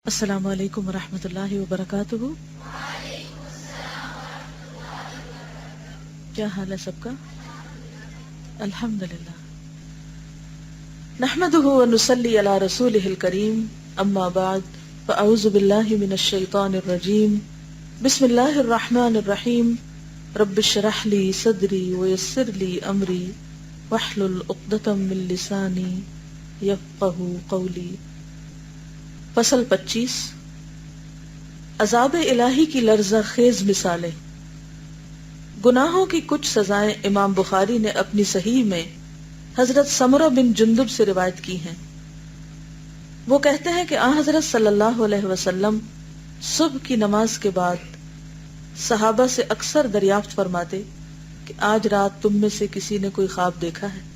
السلام علیکم ورحمۃ اللہ وبرکاتہ. کیا حال ہے سب کا؟ الحمدللہ. نحمده ونصلی علی رسولہ الکریم. اما بعد فاعوذ باللہ من الشیطان الرجیم. بسم اللہ الرحمن الرحیم. رب اشرح لی صدری ویسر لی امری واحلل عقدۃ من لسانی یفقہوا قولی. فصل 25. عذاب الہی کی لرزہ خیز مثالیں. گناہوں کی کچھ سزائیں امام بخاری نے اپنی صحیح میں حضرت سمرہ بن جندب سے روایت کی ہیں. وہ کہتے ہیں کہ آن حضرت صلی اللہ علیہ وسلم صبح کی نماز کے بعد صحابہ سے اکثر دریافت فرماتے کہ آج رات تم میں سے کسی نے کوئی خواب دیکھا ہے؟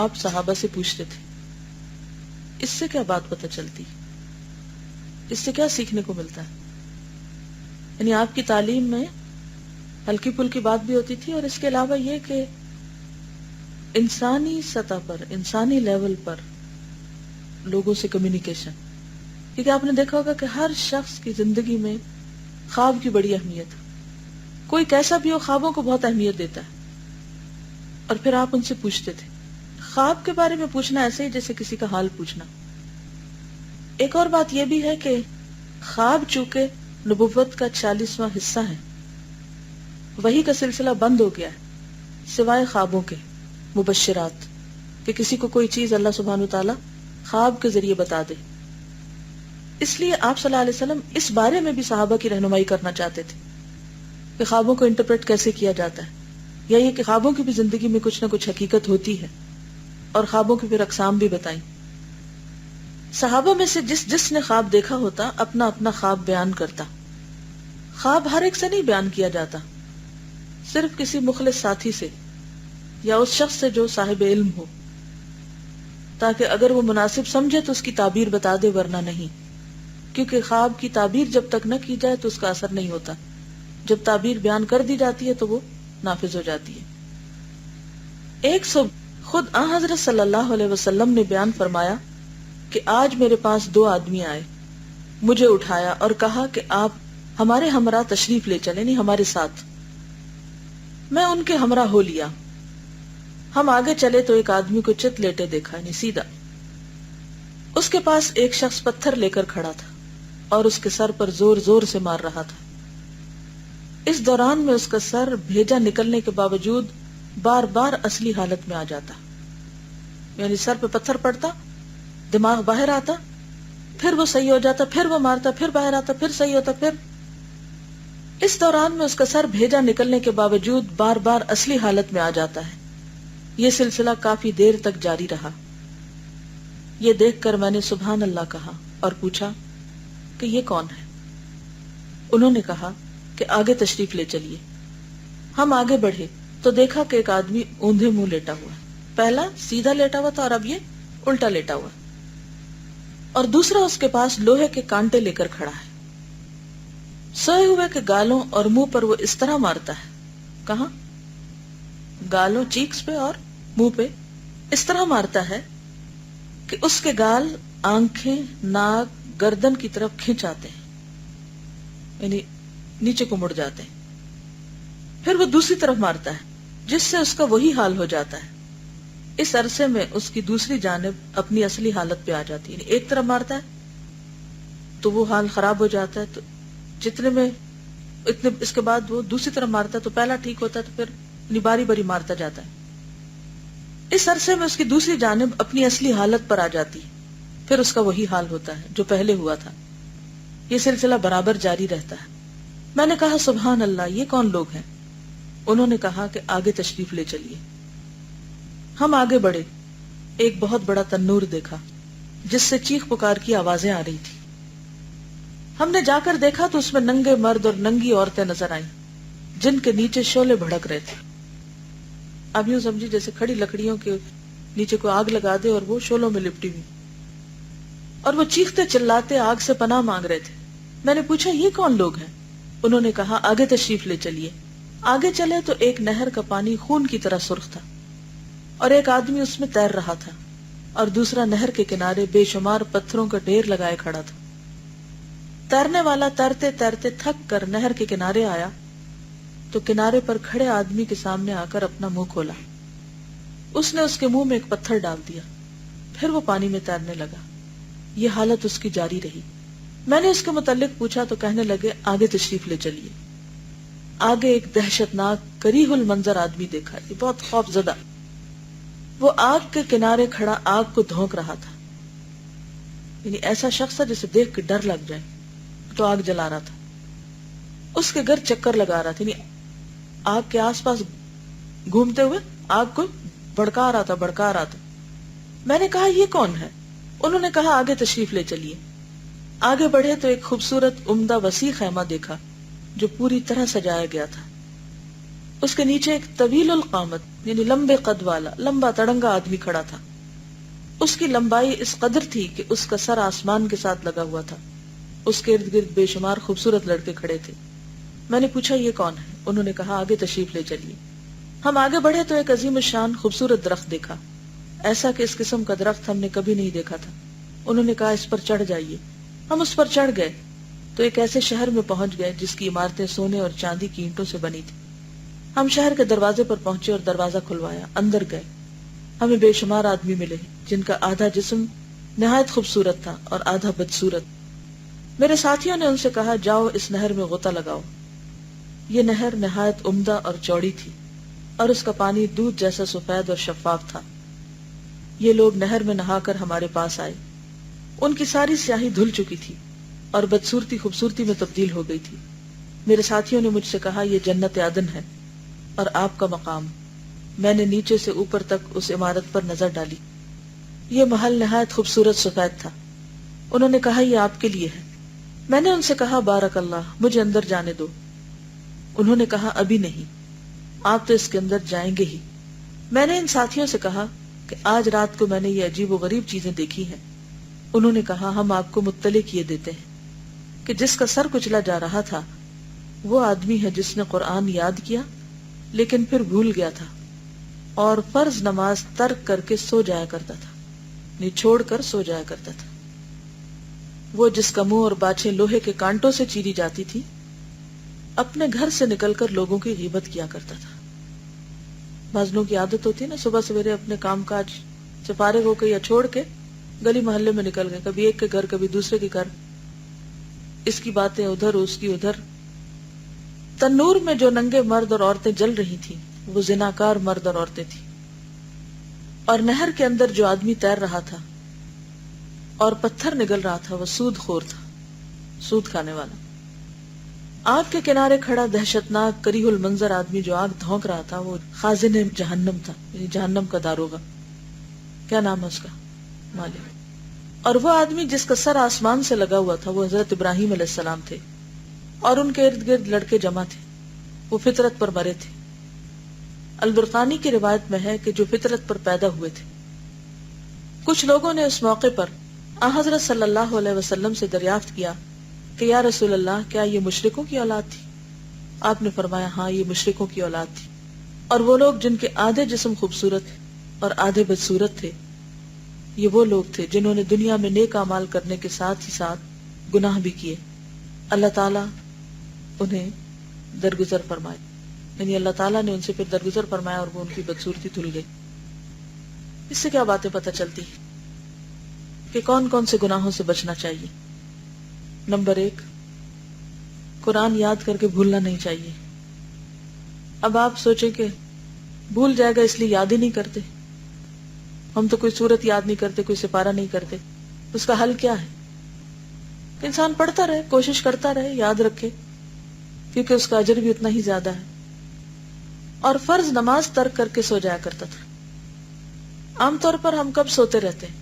آپ صحابہ سے پوچھتے تھے. اس سے کیا بات پتہ چلتی؟ اس سے کیا سیکھنے کو ملتا ہے؟ یعنی آپ کی تعلیم میں ہلکی پھلکی بات بھی ہوتی تھی، اور اس کے علاوہ یہ کہ انسانی سطح پر، انسانی لیول پر لوگوں سے کمیونیکیشن. کیونکہ آپ نے دیکھا ہوگا کہ ہر شخص کی زندگی میں خواب کی بڑی اہمیت ہے. کوئی کیسا بھی ہو، خوابوں کو بہت اہمیت دیتا ہے. اور پھر آپ ان سے پوچھتے تھے. خواب کے بارے میں پوچھنا ایسے ہی جیسے کسی کا حال پوچھنا. ایک اور بات یہ بھی ہے کہ خواب چونکہ نبوت کا 40واں حصہ ہے، وحی کا سلسلہ بند ہو گیا ہے سوائے خوابوں کے مبشرات، کہ کسی کو کوئی چیز اللہ سبحانہ وتعالی خواب کے ذریعے بتا دے. اس لیے آپ صلی اللہ علیہ وسلم اس بارے میں بھی صحابہ کی رہنمائی کرنا چاہتے تھے کہ خوابوں کو انٹرپریٹ کیسے کیا جاتا ہے، یا یہ کہ خوابوں کی بھی زندگی میں کچھ نہ کچھ حقیقت ہوتی ہے، اور خوابوں کی پھر اقسام بھی بتائیں. صحابہ میں سے جس نے خواب دیکھا ہوتا اپنا اپنا خواب بیان کرتا. خواب ہر ایک سے نہیں بیان کیا جاتا، صرف کسی مخلص ساتھی سے یا اس شخص سے جو صاحب علم ہو، تاکہ اگر وہ مناسب سمجھے تو اس کی تعبیر بتا دے، ورنہ نہیں. کیونکہ خواب کی تعبیر جب تک نہ کی جائے تو اس کا اثر نہیں ہوتا. جب تعبیر بیان کر دی جاتی ہے تو وہ نافذ ہو جاتی ہے. ایک صبح خود آن حضرت صلی اللہ علیہ وسلم نے بیان فرمایا کہ آج میرے پاس 2 آدمی آئے، مجھے اٹھایا اور کہا کہ آپ ہمارے ہمراہ تشریف لے چلیں، نہیں ہمارے ساتھ. میں ان کے ہمراہ ہو لیا. ہم آگے چلے تو ایک آدمی کو چت لیٹے دیکھا، یعنی سیدھا. اس کے پاس ایک شخص پتھر لے کر کھڑا تھا اور اس کے سر پر زور زور سے مار رہا تھا. اس دوران میں اس کا سر بھیجا نکلنے کے باوجود بار بار اصلی حالت میں آ جاتا، یعنی سر پہ پتھر پڑتا، دماغ باہر آتا، پھر وہ صحیح ہو جاتا، پھر وہ مارتا، پھر باہر آتا، پھر صحیح ہوتا. پھر اس دوران میں اس کا سر بھیجا نکلنے کے باوجود بار بار اصلی حالت میں آ جاتا ہے. یہ سلسلہ کافی دیر تک جاری رہا. یہ دیکھ کر میں نے سبحان اللہ کہا اور پوچھا کہ یہ کون ہے؟ انہوں نے کہا کہ آگے تشریف لے چلیے. ہم آگے بڑھے تو دیکھا کہ ایک آدمی اوندھے منہ لیٹا ہوا ہے. پہلا سیدھا لیٹا ہوا تھا اور اب یہ الٹا لیٹا ہوا، اور دوسرا اس کے پاس لوہے کے کانٹے لے کر کھڑا ہے. سوئے ہوئے کے گالوں اور منہ پر وہ اس طرح مارتا ہے. کہاں؟ گالوں، چیکس پہ اور منہ پہ اس طرح مارتا ہے کہ اس کے گال آنکھیں، ناک، گردن کی طرف کھنچ آتے ہیں، یعنی نیچے کو مڑ جاتے ہیں. پھر وہ دوسری طرف مارتا ہے جس سے اس کا وہی حال ہو جاتا ہے. اس عرصے میں اس کی دوسری جانب اپنی اصلی حالت پہ آ جاتی ہے. یعنی ایک طرف مارتا ہے تو وہ حال خراب ہو جاتا ہے، تو جتنے میں اتنے اس کے بعد وہ دوسری طرف مارتا ہے تو پہلا ٹھیک ہوتا ہے، تو پھر باری باری مارتا جاتا ہے. اس عرصے میں اس کی دوسری جانب اپنی اصلی حالت پر آ جاتی ہے، پھر اس کا وہی حال ہوتا ہے جو پہلے ہوا تھا. یہ سلسلہ برابر جاری رہتا ہے. میں نے کہا سبحان اللہ، یہ کون لوگ ہیں؟ انہوں نے کہا کہ آگے تشریف لے چلیے. ہم آگے بڑھے. ایک بہت بڑا تنور دیکھا جس سے چیخ پکار کی آوازیں آ رہی تھی. ہم نے جا کر دیکھا تو اس میں ننگے مرد اور ننگی عورتیں نظر آئیں جن کے نیچے شعلے بھڑک رہے تھے. اب یوں سمجھی جیسے کھڑی لکڑیوں کے نیچے کو آگ لگا دے اور وہ شعلوں میں لپٹی ہوئی، اور وہ چیختے چلاتے آگ سے پناہ مانگ رہے تھے. میں نے پوچھا یہ کون لوگ ہیں؟ انہوں نے کہا آگے تشریف لے چلیے. آگے چلے تو ایک نہر کا پانی خون کی طرح سرخ تھا اور ایک آدمی اس میں تیر رہا تھا. اور دوسرا نہر کے کنارے بے شمار پتھروں کا ڈھیر لگائے کھڑا تھا۔ تیرنے والا تیرتے تیرتے تھک کر نہر کے کنارے آیا تو کنارے پر کھڑے آدمی کے سامنے آ کر اپنا منہ کھولا۔ اس نے اس کے منہ میں ایک پتھر ڈال دیا، پھر وہ پانی میں تیرنے لگا۔ یہ حالت اس کی جاری رہی۔ میں نے اس کے متعلق پوچھا تو کہنے لگے آگے تشریف لے چلیے۔ آگے ایک دہشتناک کریہ المنظر آدمی دیکھا، یہ بہت خوف زدہ۔ وہ آگ کے کنارے کھڑا آگ کو دھونک رہا تھا، یعنی ایسا شخص تھا جسے دیکھ کے ڈر لگ جائے تو آگ جلا رہا تھا۔ اس کے گھر چکر لگا رہا تھا، یعنی آگ کے آس پاس گھومتے ہوئے آگ کو بھڑکا رہا تھا۔ میں نے کہا یہ کون ہے؟ انہوں نے کہا آگے تشریف لے چلیے۔ آگے بڑھے تو ایک خوبصورت عمدہ وسیع خیمہ دیکھا جو پوری طرح سجایا گیا تھا۔ اس کے نیچے ایک طویل القامت یعنی لمبے قد والا لمبا تڑنگا آدمی کھڑا تھا۔ اس کی لمبائی اس قدر تھی کہ اس کا سر آسمان کے ساتھ لگا ہوا تھا۔ اس کے ارد گرد بے شمار خوبصورت لڑکے کھڑے تھے۔ میں نے پوچھا یہ کون ہے؟ انہوں نے کہا آگے تشریف لے چلیے۔ ہم آگے بڑھے تو ایک عظیم الشان خوبصورت درخت دیکھا، ایسا کہ اس قسم کا درخت ہم نے کبھی نہیں دیکھا تھا۔ انہوں نے کہا اس پر چڑھ جائیے۔ ہم اس پر چڑھ گئے تو ایک ایسے شہر میں پہنچ گئے جس کی عمارتیں سونے اور چاندی کی اینٹوں سے بنی تھی۔ ہم شہر کے دروازے پر پہنچے اور دروازہ کھلوایا، اندر گئے۔ ہمیں بے شمار آدمی ملے جن کا آدھا جسم نہایت خوبصورت تھا اور آدھا بدصورت۔ میرے ساتھیوں نے ان سے کہا جاؤ اس نہر میں غوطہ لگاؤ۔ یہ نہر نہایت عمدہ اور چوڑی تھی اور اس کا پانی دودھ جیسا سفید اور شفاف تھا۔ یہ لوگ نہر میں نہا کر ہمارے پاس آئے۔ ان کی ساری سیاہی دھل چکی تھی اور بدصورتی خوبصورتی میں تبدیل ہو گئی تھی۔ میرے ساتھیوں نے مجھ سے کہا یہ جنت عدن ہے اور آپ کا مقام۔ میں نے نیچے سے اوپر تک اس عمارت پر نظر ڈالی۔ یہ محل نہایت خوبصورت سفید تھا۔ انہوں نے کہا یہ آپ کے لیے ہے۔ میں نے ان سے کہا بارک اللہ، مجھے اندر جانے دو۔ انہوں نے کہا ابھی نہیں، آپ تو اس کے اندر جائیں گے ہی۔ میں نے ان ساتھیوں سے کہا کہ آج رات کو میں نے یہ عجیب و غریب چیزیں دیکھی ہیں۔ انہوں نے کہا ہم آپ کو مطلع کیے دیتے ہیں کہ جس کا سر کچلا جا رہا تھا وہ آدمی ہے جس نے قرآن یاد کیا لیکن پھر بھول گیا تھا اور فرض نماز ترک کر کے سو جایا کرتا تھا، نہیں چھوڑ کر سو جایا کرتا تھا۔ وہ جس کا منہ اور باچھیں لوہے کے کانٹوں سے چیری جاتی تھی، اپنے گھر سے نکل کر لوگوں کی غیبت کیا کرتا تھا۔ بعض لوگوں کی عادت ہوتی ہے نا، صبح سویرے اپنے کام کاج سے فارغ ہو کے یا چھوڑ کے گلی محلے میں نکل گئے، کبھی ایک کے گھر کبھی دوسرے کے گھر، اس کی باتیں ادھر اس کی ادھر۔ تنور میں جو ننگے مرد اور عورتیں جل رہی تھیں وہ زناکار مرد اور عورتیں تھیں، اور نہر کے اندر جو آدمی تیر رہا تھا اور پتھر نگل رہا تھا وہ سود خور تھا، سود کھانے والا۔ آگ کے کنارے کھڑا دہشتناک کریہ المنظر آدمی جو آگ دھونک رہا تھا وہ خازن جہنم تھا، یعنی جہنم کا داروغہ۔ کیا نام ہے اس کا؟ مالک۔ اور وہ آدمی جس کا سر آسمان سے لگا ہوا تھا وہ حضرت ابراہیم علیہ السلام تھے، اور ان کے ارد گرد لڑکے جمع تھے، وہ فطرت پر مرے تھے۔ البرقانی کی روایت میں ہے کہ جو فطرت پر پیدا ہوئے تھے۔ کچھ لوگوں نے اس موقع پر حضرت صلی اللہ علیہ وسلم سے دریافت کیا کہ یا رسول اللہ کیا یہ مشرکوں کی اولاد تھی؟ آپ نے فرمایا ہاں یہ مشرکوں کی اولاد تھی، اور وہ لوگ جن کے آدھے جسم خوبصورت اور آدھے بدصورت تھے یہ وہ لوگ تھے جنہوں نے دنیا میں نیک اعمال کرنے کے ساتھ ہی ساتھ گناہ بھی کیے۔ اللہ تعالیٰ انہیں درگزر فرمائے، یعنی اللہ تعالیٰ نے ان سے پھر درگزر فرمایا اور وہ ان کی بدصورتی دھل گئی۔ اس سے کیا باتیں پتہ چلتی کہ کون کون سے گناہوں سے بچنا چاہیے؟ نمبر 1، قرآن یاد کر کے بھولنا نہیں چاہیے۔ اب آپ سوچیں کہ بھول جائے گا اس لیے یاد ہی نہیں کرتے، ہم تو کوئی سورت یاد نہیں کرتے، کوئی سپارہ نہیں کرتے، اس کا حل کیا ہے؟ انسان پڑھتا رہے، کوشش کرتا رہے، یاد رکھے، کیونکہ اس کا اجر بھی اتنا ہی زیادہ ہے۔ اور فرض نماز ترک کر کے سو جایا کرتا تھا۔ عام طور پر ہم کب سوتے رہتے ہیں؟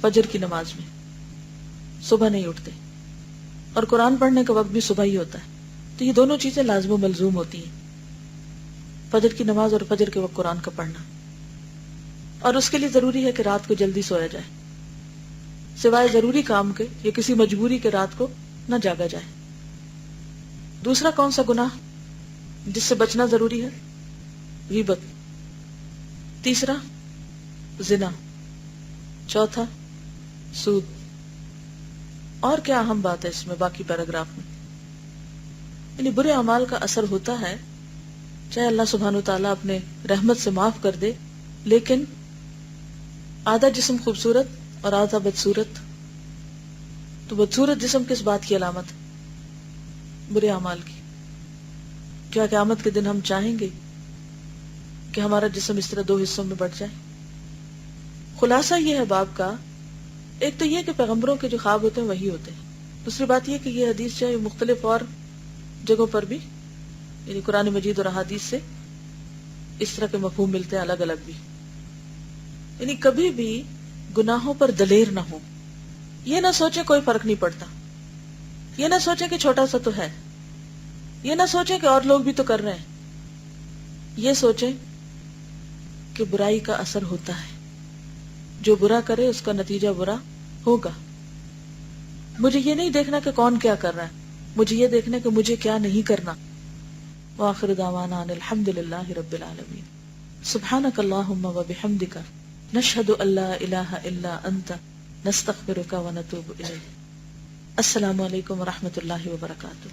فجر کی نماز میں، صبح نہیں اٹھتے، اور قرآن پڑھنے کا وقت بھی صبح ہی ہوتا ہے، تو یہ دونوں چیزیں لازم و ملزوم ہوتی ہیں، فجر کی نماز اور فجر کے وقت قرآن کا پڑھنا۔ اور اس کے لیے ضروری ہے کہ رات کو جلدی سویا جائے، سوائے ضروری کام کے یا کسی مجبوری کے رات کو نہ جاگا جائے۔ دوسرا کون سا گناہ جس سے بچنا ضروری ہے؟ غیبت۔ تیسرا زنا، چوتھا سود. اور کیا اہم بات ہے اس میں باقی پیراگراف میں؟ یعنی برے اعمال کا اثر ہوتا ہے، چاہے اللہ سبحانہ وتعالیٰ اپنے رحمت سے معاف کر دے، لیکن آدھا جسم خوبصورت اور آدھا بدصورت. تو بدصورت جسم کس بات کی علامت ہے؟ برے اعمال کی. کیا قیامت کے دن ہم چاہیں گے کہ ہمارا جسم اس طرح دو حصوں میں بٹ جائے؟ خلاصہ یہ ہے باب کا، ایک تو یہ کہ پیغمبروں کے جو خواب ہوتے ہیں وہی ہوتے ہیں. دوسری بات یہ کہ یہ حدیث جو ہے مختلف اور جگہوں پر بھی، یعنی قرآن مجید اور احادیث سے اس طرح کے مفہوم ملتے ہیں الگ الگ بھی. یعنی کبھی بھی گناہوں پر دلیر نہ ہو، یہ نہ سوچیں کوئی فرق نہیں پڑتا، یہ نہ سوچیں کہ چھوٹا سا تو ہے، یہ نہ سوچیں کہ اور لوگ بھی تو کر رہے ہیں، یہ سوچیں کہ برائی کا اثر ہوتا ہے، جو برا کرے اس کا نتیجہ برا ہوگا. مجھے یہ نہیں دیکھنا کہ کون کیا کر رہا ہے، مجھے یہ دیکھنا کہ مجھے کیا نہیں کرنا. وآخر دعوانا ان الحمدللہ رب العالمین. سبحانک اللہم وبحمدک نشہد ان لا الہ الا انت نستغفرک ونتوب الیک. السلام علیکم ورحمۃ اللہ وبرکاتہ.